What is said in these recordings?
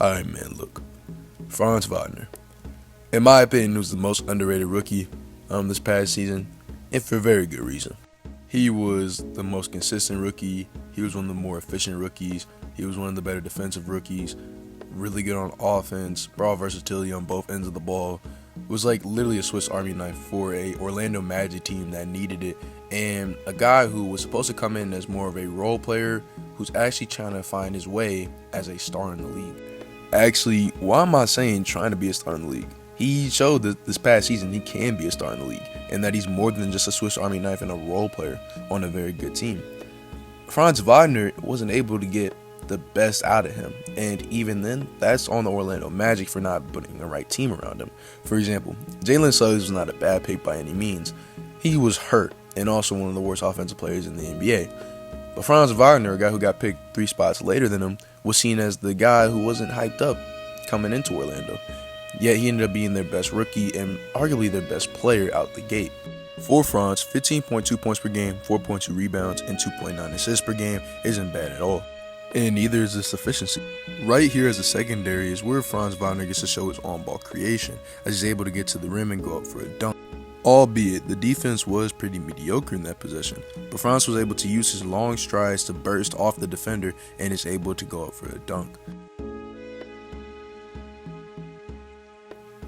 Alright, man, look. Franz Wagner, in my opinion, was the most underrated rookie this past season, and for very good reason. He was the most consistent rookie. He was one of the more efficient rookies. He was one of the better defensive rookies. Really good on offense. Broad versatility on both ends of the ball. Was like literally a Swiss Army knife for a Orlando Magic team that needed it, and a guy who was supposed to come in as more of a role player who's actually trying to find his way as a star in the league. Actually, why am I saying trying to be a star in the league? He showed that this past season he can be a star in the league, and that he's more than just a Swiss Army knife and a role player on a very good team. Franz Wagner wasn't able to get the best out of him, and even then, that's on the Orlando Magic for not putting the right team around him. For example, Jalen Suggs was not a bad pick by any means. He was hurt, and also one of the worst offensive players in the NBA. But Franz Wagner, a guy who got picked 3 spots later than him, was seen as the guy who wasn't hyped up coming into Orlando. Yet he ended up being their best rookie and arguably their best player out the gate. For Franz, 15.2 points per game, 4.2 rebounds, and 2.9 assists per game isn't bad at all. And neither is his efficiency. Right here as a secondary is where Franz Wagner gets to show his on-ball creation, as he's able to get to the rim and go up for a dunk. Albeit, the defense was pretty mediocre in that possession, but Franz was able to use his long strides to burst off the defender and is able to go up for a dunk.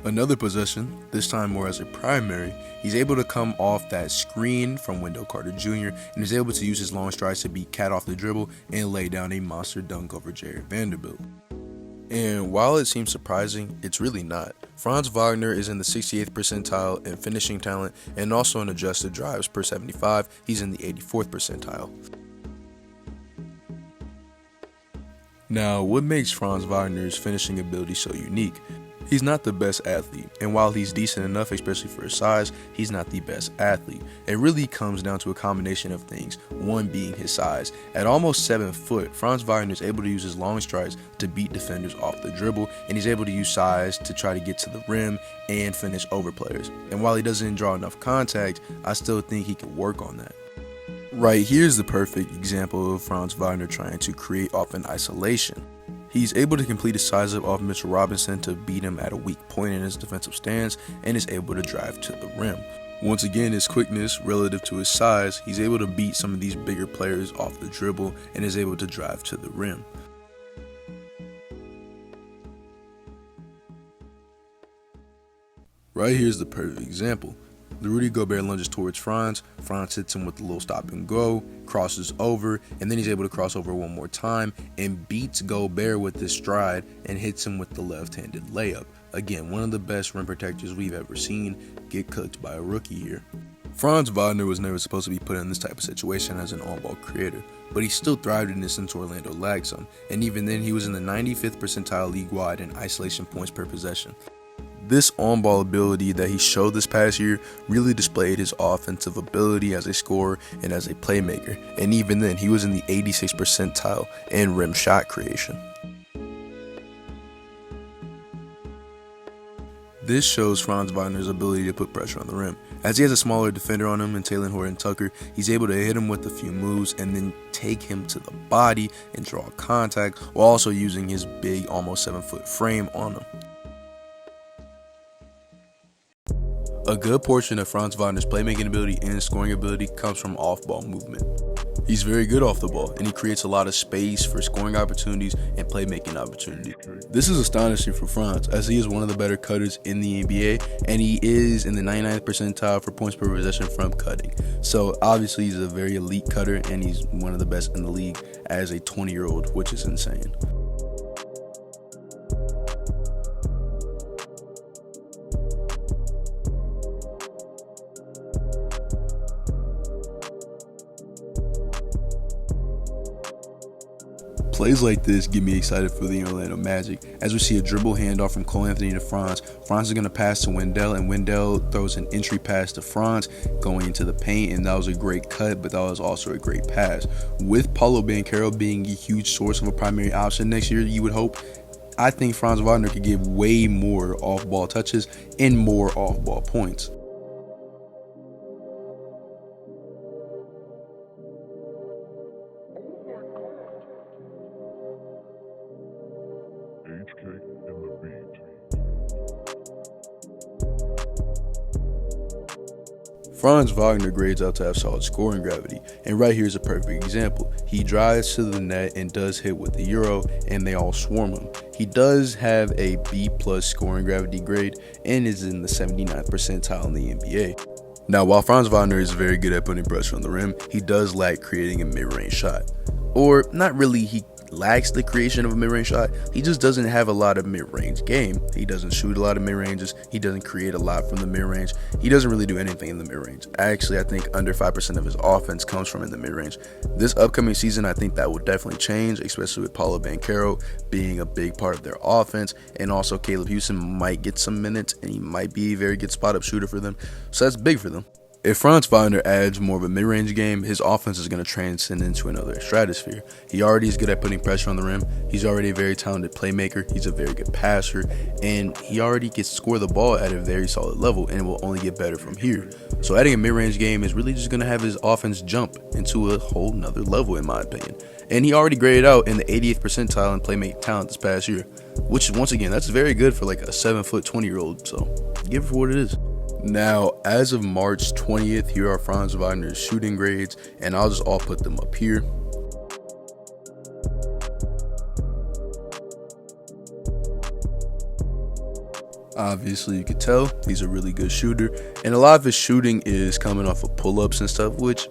Another possession, this time more as a primary, he's able to come off that screen from Wendell Carter Jr. and is able to use his long strides to beat Cat off the dribble and lay down a monster dunk over Jared Vanderbilt. And while it seems surprising, it's really not. Franz Wagner is in the 68th percentile in finishing talent, and also in adjusted drives per 75, he's in the 84th percentile. Now, what makes Franz Wagner's finishing ability so unique? He's not the best athlete, and while he's decent enough, especially for his size, he's not the best athlete. It really comes down to a combination of things, one being his size. At almost 7 foot, Franz Wagner is able to use his long strides to beat defenders off the dribble, and he's able to use size to try to get to the rim and finish over players. And while he doesn't draw enough contact, I still think he can work on that. Right here's the perfect example of Franz Wagner trying to create off an isolation. He's able to complete a size up off Mitchell Robinson to beat him at a weak point in his defensive stance and is able to drive to the rim. Once again, his quickness relative to his size, he's able to beat some of these bigger players off the dribble and is able to drive to the rim. Right here's the perfect example. The Rudy Gobert lunges towards Franz hits him with a little stop and go, crosses over, and then he's able to cross over one more time and beats Gobert with his stride and hits him with the left-handed layup. Again, one of the best rim protectors we've ever seen get cooked by a rookie here. Franz Wagner was never supposed to be put in this type of situation as an on-ball creator, but he still thrived in this since Orlando lagged some, and even then he was in the 95th percentile league-wide in isolation points per possession. This on-ball ability that he showed this past year really displayed his offensive ability as a scorer and as a playmaker, and even then he was in the 86th percentile in rim shot creation. This shows Franz Wagner's ability to put pressure on the rim. As he has a smaller defender on him in Taylor Horton-Tucker, he's able to hit him with a few moves and then take him to the body and draw contact while also using his big, almost 7-foot frame on him. A good portion of Franz Wagner's playmaking ability and scoring ability comes from off-ball movement. He's very good off the ball, and he creates a lot of space for scoring opportunities and playmaking opportunities. This is astonishing for Franz, as he is one of the better cutters in the NBA, and he is in the 99th percentile for points per possession from cutting. So obviously he's a very elite cutter, and he's one of the best in the league as a 20-year-old, which is insane. Plays like this get me excited for the Orlando Magic, as we see a dribble handoff from Cole Anthony to Franz. Franz is going to pass to Wendell, and Wendell throws an entry pass to Franz going into the paint, and that was a great cut, but that was also a great pass. With Paolo Banchero being a huge source of a primary option next year, you would hope, I think Franz Wagner could get way more off-ball touches and more off-ball points. Franz Wagner grades out to have solid scoring gravity, and right here is a perfect example. He drives to the net and does hit with the Euro, and they all swarm him. He does have a B+ scoring gravity grade and is in the 79th percentile in the NBA. Now, while Franz Wagner is very good at putting pressure on the rim, he does lack creating a mid-range shot. Or, not really, he lacks the creation of a mid-range shot. He just doesn't have a lot of mid-range game. He doesn't shoot a lot of mid-ranges. He doesn't create a lot from the mid-range. He doesn't really do anything in the mid-range. Actually, I think under 5% of his offense comes from in the mid-range. This upcoming season, I think that will definitely change, especially with Paulo Banchero being a big part of their offense, and also Caleb Houston might get some minutes, and he might be a very good spot-up shooter for them. So that's big for them. If Franz Wagner adds more of a mid-range game, his offense is going to transcend into another stratosphere. He already is good at putting pressure on the rim. He's already a very talented playmaker. He's a very good passer, and he already gets to score the ball at a very solid level, and it will only get better from here. So adding a mid-range game is really just going to have his offense jump into a whole nother level, in my opinion. And he already graded out in the 80th percentile in playmaking talent this past year, which, once again, that's very good for like a 7-foot 20-year-old. So give it for what it is. Now, as of March 20th, here are Franz Wagner's shooting grades, and I'll just all put them up here. Obviously, you could tell he's a really good shooter, and a lot of his shooting is coming off of pull-ups and stuff, which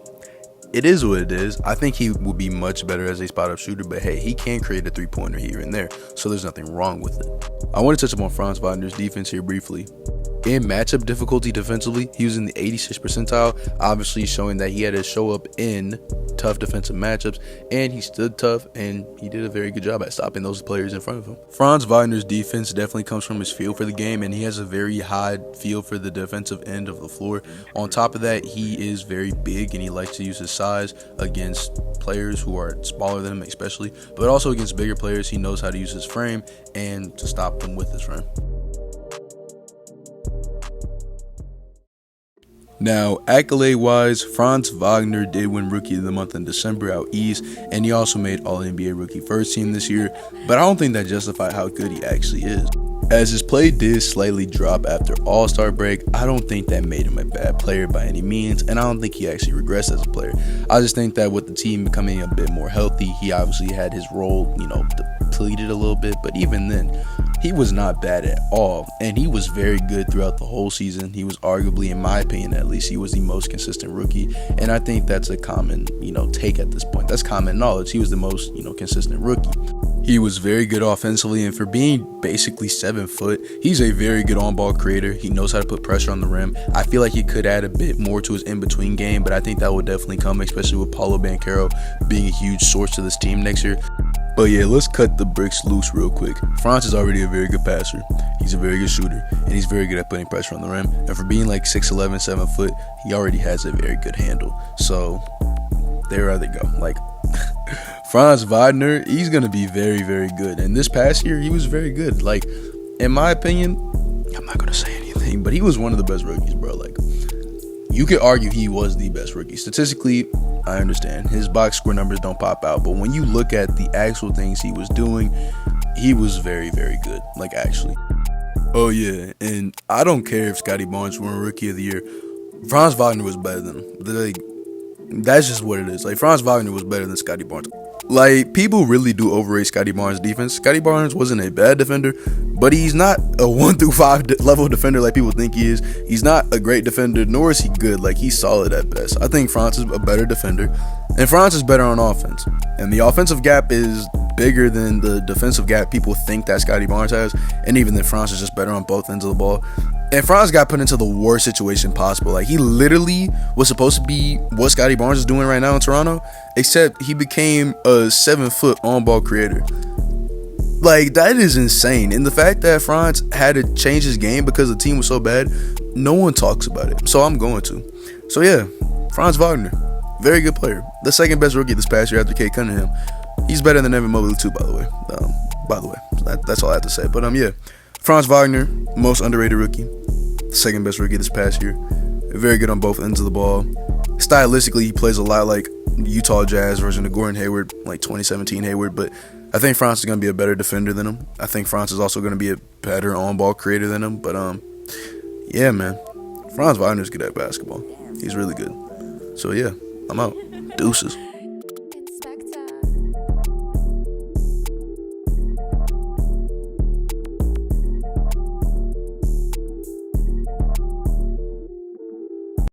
it is what it is. I think he will be much better as a spot-up shooter, but hey, he can create a three-pointer here and there, so there's nothing wrong with it. I want to touch upon Franz Wagner's defense here briefly. In matchup difficulty defensively, he was in the 86th percentile, obviously showing that he had to show up in tough defensive matchups, and he stood tough, and he did a very good job at stopping those players in front of him. Franz Wagner's defense definitely comes from his feel for the game, and he has a very high feel for the defensive end of the floor. On top of that, he is very big, and he likes to use his size against players who are smaller than him especially, but also against bigger players. He knows how to use his frame and to stop them with his frame. Now, accolade-wise, Franz Wagner did win Rookie of the Month in December out east, and he also made All-NBA Rookie First Team this year, but I don't think that justifies how good he actually is. As his play did slightly drop after All-Star break, I don't think that made him a bad player by any means, and I don't think he actually regressed as a player. I just think that with the team becoming a bit more healthy, he obviously had his role, depleted a little bit, but even then, he was not bad at all, and he was very good throughout the whole season. He was arguably, in my opinion at least, he was the most consistent rookie, and I think that's a common, take at this point. That's common knowledge. He was the most, consistent rookie. He was very good offensively, and for being basically 7 foot, he's a very good on-ball creator. He knows how to put pressure on the rim. I feel like he could add a bit more to his in-between game, but I think that will definitely come, especially with Paulo Banchero being a huge source to this team next year. But yeah, let's cut the bricks loose real quick. Franz is already a very good passer. He's a very good shooter, and he's very good at putting pressure on the rim. And for being like 6'11", 7 foot, he already has a very good handle. So there they go. Franz Wagner, he's going to be very, very good. And this past year, he was very good. In my opinion, I'm not going to say anything, but he was one of the best rookies, bro. You could argue he was the best rookie. Statistically, I understand. His box score numbers don't pop out. But when you look at the actual things he was doing, he was very, very good. Actually. Oh, yeah. And I don't care if Scottie Barnes won Rookie of the Year. Franz Wagner was better than him. That's just what it is. Franz Wagner was better than Scottie Barnes. People really do overrate Scottie Barnes' defense. Scottie Barnes wasn't a bad defender, but he's not a 1 through 5 level defender like people think he is. He's not a great defender, nor is he good. He's solid at best. I think Franz is a better defender, and Franz is better on offense. And the offensive gap is bigger than the defensive gap people think that Scottie Barnes has, and even then Franz is just better on both ends of the ball. And Franz got put into the worst situation possible. He literally was supposed to be what Scottie Barnes is doing right now in Toronto, except he became a 7 foot on-ball creator. That is insane. And the fact that Franz had to change his game because the team was so bad, no one talks about it. So I'm going to. So yeah, Franz Wagner, very good player. The second best rookie this past year after Kate Cunningham. He's better than Evan Mobley too, by the way. That's all I have to say. But yeah, Franz Wagner, most underrated rookie. Second best rookie this past year. Very good on both ends of the ball. Stylistically, he plays a lot like Utah Jazz version of Gordon Hayward, 2017 Hayward, but I think Franz is going to be a better defender than him. I think Franz is also going to be a better on-ball creator than him. But, yeah, man. Franz Wagner's good at basketball. He's really good. So, yeah, I'm out. Deuces.